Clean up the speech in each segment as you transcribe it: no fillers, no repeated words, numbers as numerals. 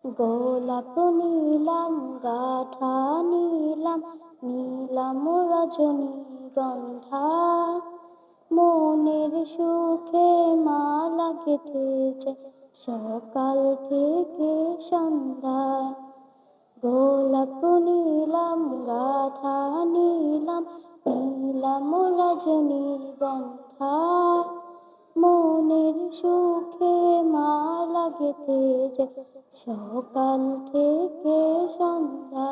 গোলাপ নীলাম গাঁথা নীলাম, নীলাম রজনীগন্ধা। মনের সুখে মালা গেঁথেছে সকাল থেকে সন্ধ্যা। গোলাপ নীলাম গাঁথা নীলাম, নীলাম রজনীগন্ধা। মনের সুখে মালা গেঁথেছে সকাল থেকে সন্ধ্যা।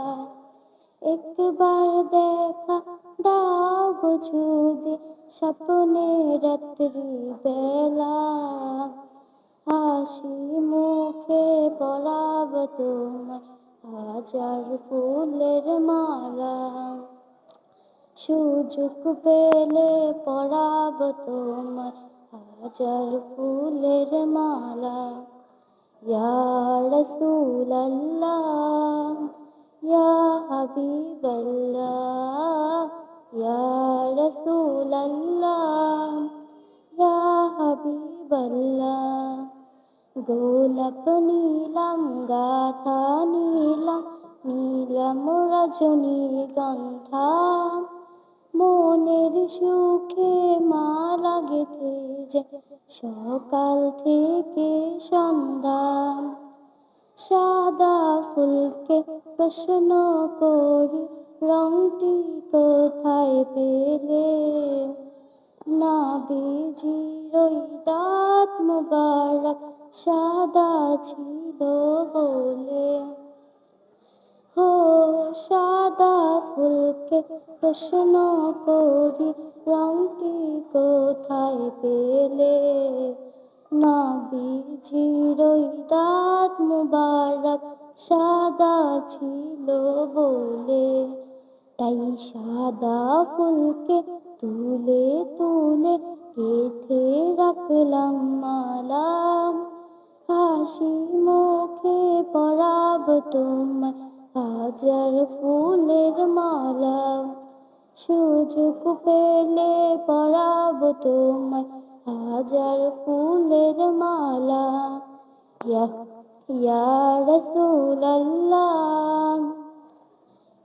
একবার দেখা দাও গো যদি স্বপ্নে রাত্রি বেলা, হাসি মুখে পরাব তোমায় হাজার ফুলের মালা। সুযোগ পেলে পরাব তোমায় হাজার ফুলের মালা। ইয়া রাসূলাল্লাহ, ইয়া হাবিবাল্লাহ, ইয়া রাসূলাল্লাহ, ইয়া হাবিবাল্লাহ। গোলাপ নীলাম গাঁথা নীলাম, নীলাম রজনীগন্ধা। মনের সুখে মালা গেঁথেছে সকাল থেকে সন্ধ্যা। সাদা ফুলকে প্রশ্ন করি রংটি কোথায় পেলে, নবীজির ওই দাঁত মুবারক সাদা ছিল বলে। হো সাদা ফুলকে প্রশ্ন করি রংটি কোথায় পেলে, নবীজির ওই দাঁত মুবারক সাদা ছিল বলে। তাই সাদা ফুলকে তুলে তুলে গেঁথে রাখলাম মালা। হাসি মুখে পরাব তোমায় হাজার ফুলের মালা। সুযোগ পেলে পরাব তোমায় হাজার ফুলের মালা। ইয়া রাসূলাল্লাহ,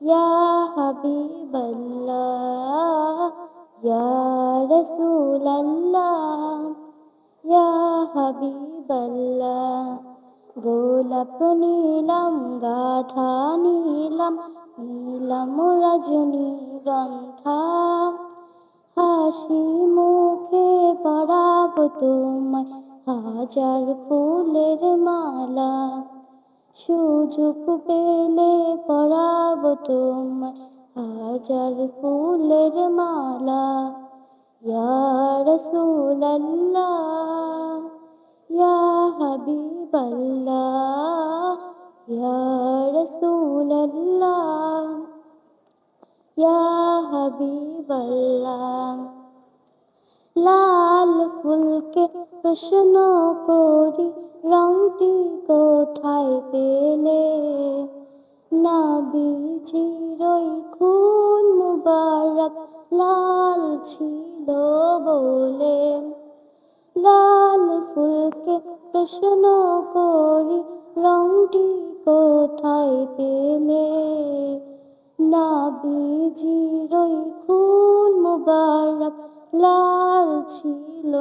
ইয়া হাবিবাল্লাহ, ইয়া রাসূলাল্লাহ, ইয়া হাবিবাল্লাহ। গোলাপ নীলাম গাঁথা নীলাম, নীলাম রজনীগন্ধা। হাসি মুখে পরাব তোমায় হাজার ফুলের মালা। সুযোগ পেলে পরাব তোমায় হাজার ফুলের মালা। ইয়া রাসূলাল্লাহ, ইয়া হাবিবাল্লাহ, ইয়া রাসূলাল্লাহ, ইয়া হাবিবাল্লাহ। লাল ফুলকে প্রশ্ন করি রংটি কোথায় পেলে, নবীজির ওই খুন মুবারক লাল ছিল বলে। লাল ফুলকে প্রশ্ন করি রংটি কোথায় পেলে, নবীজির ওই খুন মুবারক লাল ছিল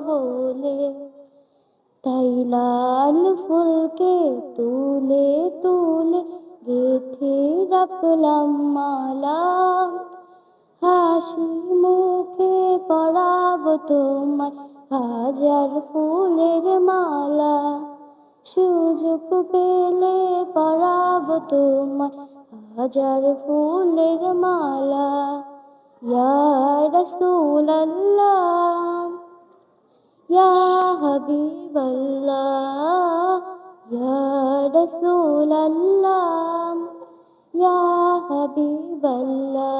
বলে। তাই লাল ফুলকে তুলে তুলে গেঁথে রাখলাম মালা। হাসি মুখে পরাব তোমায় হাজার ফুলের মালা। সুযোগ পেলে পরাব তোমায় হাজার ফুলের মালা। ইয়া রাসূলাল্লাহ, ইয়া হাবিবাল্লাহ, ইয়া রাসূলাল্লাহ, ইয়া হাবিবাল্লাহ।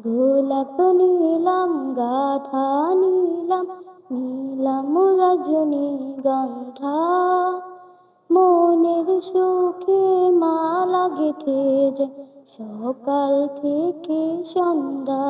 গোলাপ নীলাম গাঁথা নীলাম, নীলাম রজনীগন্ধা। মনের সুখে মালা গেঁথেছে সকাল থেকে সন্ধ্যা।